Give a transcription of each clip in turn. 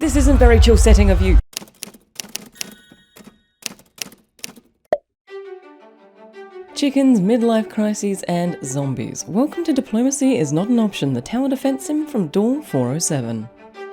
This isn't very chill setting of you. Chickens, midlife crises, and zombies. Welcome to Diplomacy is Not an Option, the tower defense sim from Door 407.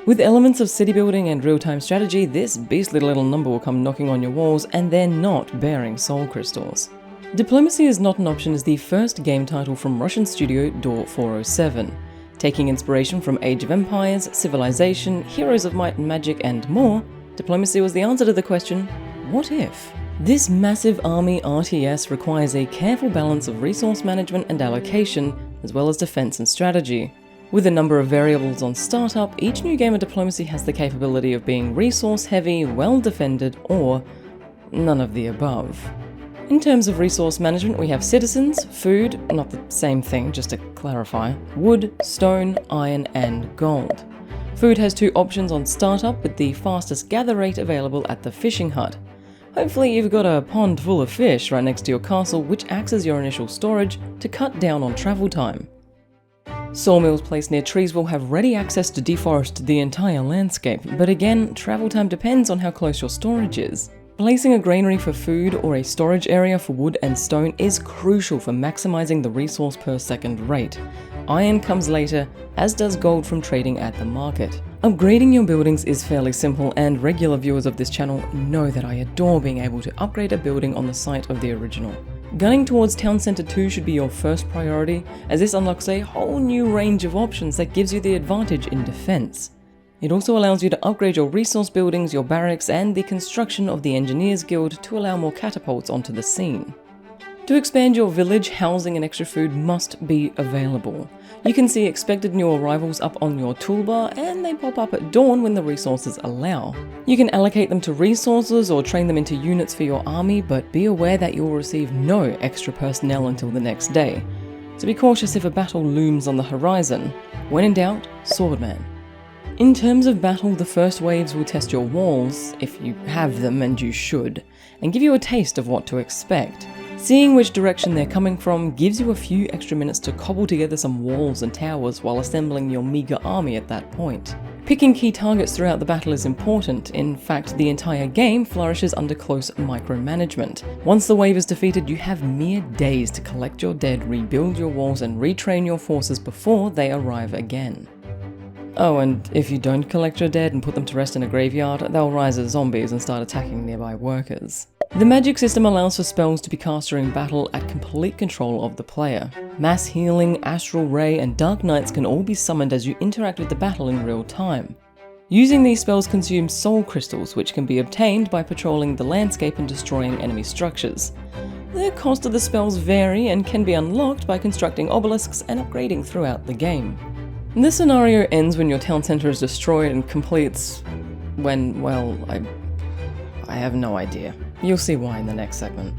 With elements of city building and real-time strategy, this beastly little number will come knocking on your walls, and they're not bearing soul crystals. Diplomacy is Not an Option is the first game title from Russian studio Door 407. Taking inspiration from Age of Empires, Civilization, Heroes of Might and Magic, and more, Diplomacy was the answer to the question, what if? This massive army RTS requires a careful balance of resource management and allocation, as well as defense and strategy. With a number of variables on startup, each new game of Diplomacy has the capability of being resource heavy, well defended, or none of the above. In terms of resource management, we have citizens, food, not the same thing, just to clarify, wood, stone, iron, and gold. Food has two options on startup, with the fastest gather rate available at the fishing hut. Hopefully you've got a pond full of fish right next to your castle, which acts as your initial storage to cut down on travel time. Sawmills placed near trees will have ready access to deforest the entire landscape, but again, travel time depends on how close your storage is. Placing a granary for food or a storage area for wood and stone is crucial for maximizing the resource per second rate. Iron comes later, as does gold from trading at the market. Upgrading your buildings is fairly simple, and regular viewers of this channel know that I adore being able to upgrade a building on the site of the original. Gunning towards Town Center 2 should be your first priority, as this unlocks a whole new range of options that gives you the advantage in defense. It also allows you to upgrade your resource buildings, your barracks, and the construction of the Engineers Guild to allow more catapults onto the scene. To expand your village, housing and extra food must be available. You can see expected new arrivals up on your toolbar, and they pop up at dawn when the resources allow. You can allocate them to resources or train them into units for your army, but be aware that you'll receive no extra personnel until the next day. So be cautious if a battle looms on the horizon. When in doubt, Swordman. In terms of battle, the first waves will test your walls, if you have them, and you should, and give you a taste of what to expect. Seeing which direction they're coming from gives you a few extra minutes to cobble together some walls and towers while assembling your meager army at that point. Picking key targets throughout the battle is important. In fact, the entire game flourishes under close micromanagement. Once the wave is defeated, you have mere days to collect your dead, rebuild your walls, and retrain your forces before they arrive again. Oh, and if you don't collect your dead and put them to rest in a graveyard, they'll rise as zombies and start attacking nearby workers. The magic system allows for spells to be cast during battle at complete control of the player. Mass Healing, Astral Ray, and Dark Knights can all be summoned as you interact with the battle in real time. Using these spells consumes soul crystals, which can be obtained by patrolling the landscape and destroying enemy structures. The cost of the spells vary and can be unlocked by constructing obelisks and upgrading throughout the game. This scenario ends when your town center is destroyed and completes when, well, I have no idea. You'll see why in the next segment.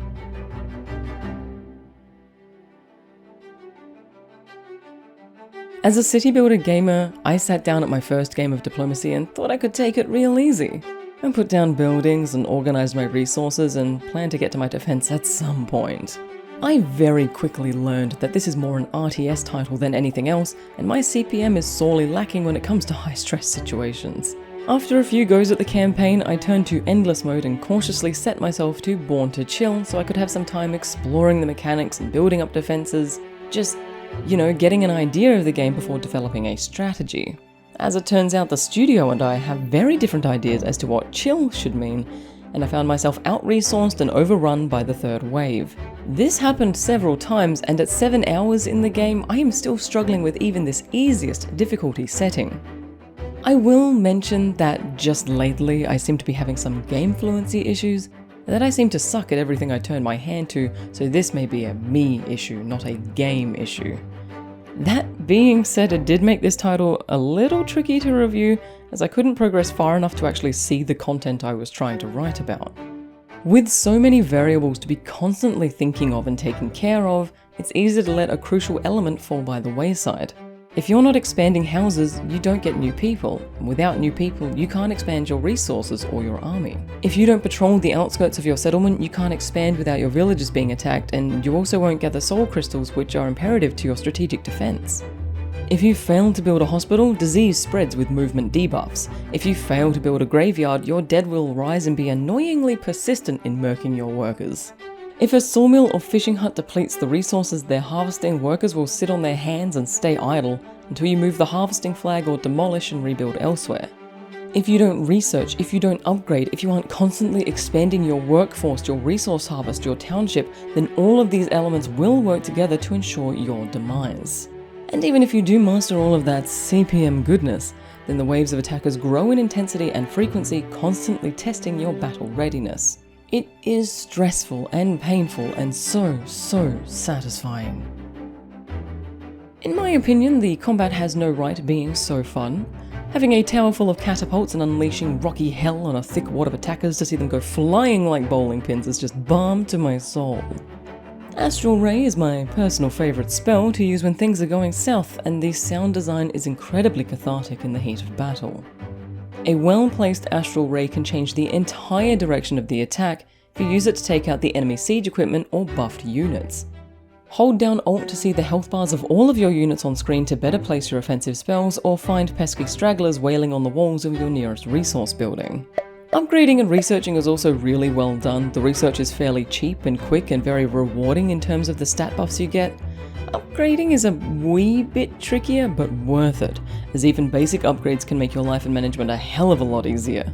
As a city builder gamer, I sat down at my first game of Diplomacy and thought I could take it real easy. I put down buildings and organized my resources and planned to get to my defense at some point. I very quickly learned that this is more an RTS title than anything else, and my CPM is sorely lacking when it comes to high-stress situations. After a few goes at the campaign, I turned to Endless Mode and cautiously set myself to Born to Chill so I could have some time exploring the mechanics and building up defenses, just, getting an idea of the game before developing a strategy. As it turns out, the studio and I have very different ideas as to what chill should mean, and I found myself out-resourced and overrun by the third wave. This happened several times, and at 7 hours in the game, I am still struggling with even this easiest difficulty setting. I will mention that just lately I seem to be having some game fluency issues, that I seem to suck at everything I turn my hand to, so this may be a me issue, not a game issue. That being said, it did make this title a little tricky to review, as I couldn't progress far enough to actually see the content I was trying to write about. With so many variables to be constantly thinking of and taking care of, it's easy to let a crucial element fall by the wayside. If you're not expanding houses, you don't get new people, and without new people, you can't expand your resources or your army. If you don't patrol the outskirts of your settlement, you can't expand without your villages being attacked, and you also won't gather soul crystals, which are imperative to your strategic defense. If you fail to build a hospital, disease spreads with movement debuffs. If you fail to build a graveyard, your dead will rise and be annoyingly persistent in murking your workers. If a sawmill or fishing hut depletes the resources they're harvesting, workers will sit on their hands and stay idle until you move the harvesting flag or demolish and rebuild elsewhere. If you don't research, if you don't upgrade, if you aren't constantly expanding your workforce, your resource harvest, your township, then all of these elements will work together to ensure your demise. And even if you do master all of that CPM goodness, then the waves of attackers grow in intensity and frequency, constantly testing your battle readiness. It is stressful and painful and so satisfying. In my opinion, the combat has no right being so fun. Having a tower full of catapults and unleashing rocky hell on a thick wad of attackers to see them go flying like bowling pins is just balm to my soul. Astral Ray is my personal favourite spell to use when things are going south, and the sound design is incredibly cathartic in the heat of battle. A well-placed Astral Ray can change the entire direction of the attack if you use it to take out the enemy siege equipment or buffed units. Hold down Alt to see the health bars of all of your units on screen to better place your offensive spells, or find pesky stragglers wailing on the walls of your nearest resource building. Upgrading and researching is also really well done. The research is fairly cheap and quick and very rewarding in terms of the stat buffs you get. Upgrading is a wee bit trickier, but worth it, as even basic upgrades can make your life and management a hell of a lot easier.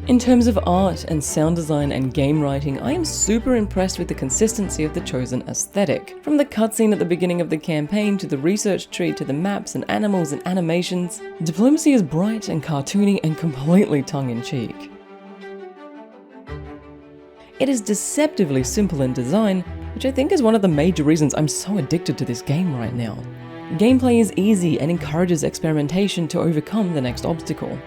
In terms of art and sound design and game writing, I am super impressed with the consistency of the chosen aesthetic. From the cutscene at the beginning of the campaign, to the research tree, to the maps and animals and animations, Diplomacy is bright and cartoony and completely tongue-in-cheek. It is deceptively simple in design, which I think is one of the major reasons I'm so addicted to this game right now. Gameplay is easy and encourages experimentation to overcome the next obstacle.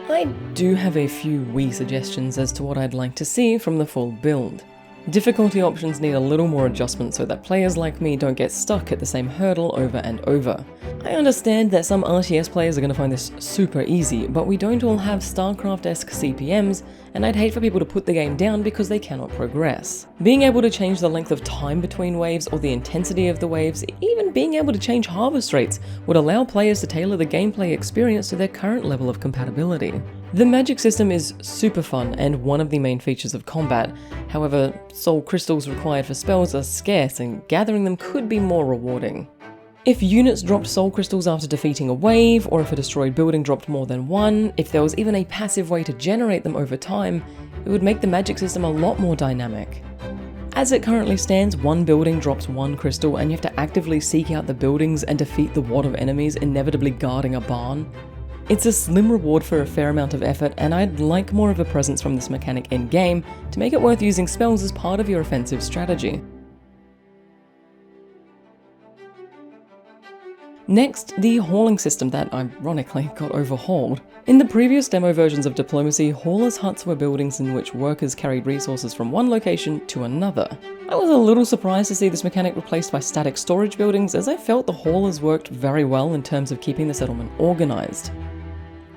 I do have a few wee suggestions as to what I'd like to see from the full build. Difficulty options need a little more adjustment so that players like me don't get stuck at the same hurdle over and over. I understand that some RTS players are going to find this super easy, but we don't all have StarCraft-esque CPMs, and I'd hate for people to put the game down because they cannot progress. Being able to change the length of time between waves or the intensity of the waves, even being able to change harvest rates, would allow players to tailor the gameplay experience to their current level of compatibility. The magic system is super fun and one of the main features of combat. However, soul crystals required for spells are scarce and gathering them could be more rewarding. If units dropped soul crystals after defeating a wave, or if a destroyed building dropped more than one, if there was even a passive way to generate them over time, it would make the magic system a lot more dynamic. As it currently stands, one building drops one crystal and you have to actively seek out the buildings and defeat the wad of enemies inevitably guarding a barn. It's a slim reward for a fair amount of effort, and I'd like more of a presence from this mechanic in-game to make it worth using spells as part of your offensive strategy. Next, the hauling system that ironically got overhauled. In the previous demo versions of Diplomacy, haulers' huts were buildings in which workers carried resources from one location to another. I was a little surprised to see this mechanic replaced by static storage buildings, as I felt the haulers worked very well in terms of keeping the settlement organized.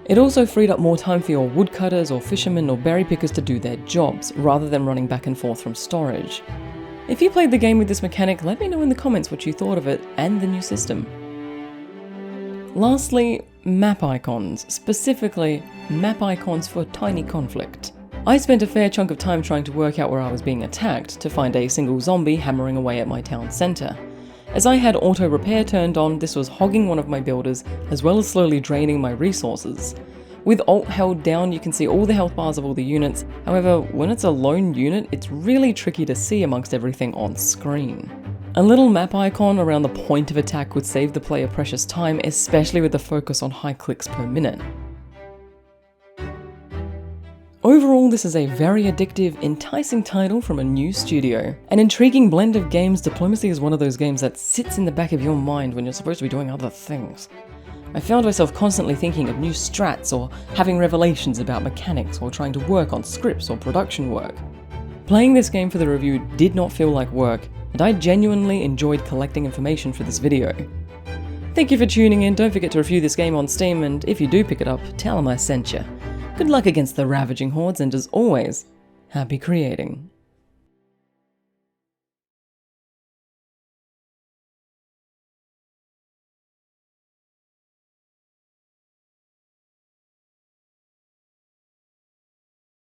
It also freed up more time for your woodcutters or fishermen or berry pickers to do their jobs, rather than running back and forth from storage. If you played the game with this mechanic, let me know in the comments what you thought of it and the new system. Lastly, map icons, specifically map icons for Tiny Conflict. I spent a fair chunk of time trying to work out where I was being attacked to find a single zombie hammering away at my town centre. As I had auto repair turned on, this was hogging one of my builders as well as slowly draining my resources. With Alt held down, you can see all the health bars of all the units. However, when it's a lone unit, it's really tricky to see amongst everything on screen. A little map icon around the point of attack would save the player precious time, especially with the focus on high clicks per minute. Overall, this is a very addictive, enticing title from a new studio. An intriguing blend of games. Diplomacy is one of those games that sits in the back of your mind when you're supposed to be doing other things. I found myself constantly thinking of new strats, or having revelations about mechanics, or trying to work on scripts or production work. Playing this game for the review did not feel like work, and I genuinely enjoyed collecting information for this video. Thank you for tuning in. Don't forget to review this game on Steam, and if you do pick it up, tell them I sent you. Good luck against the ravaging hordes, and as always, happy creating.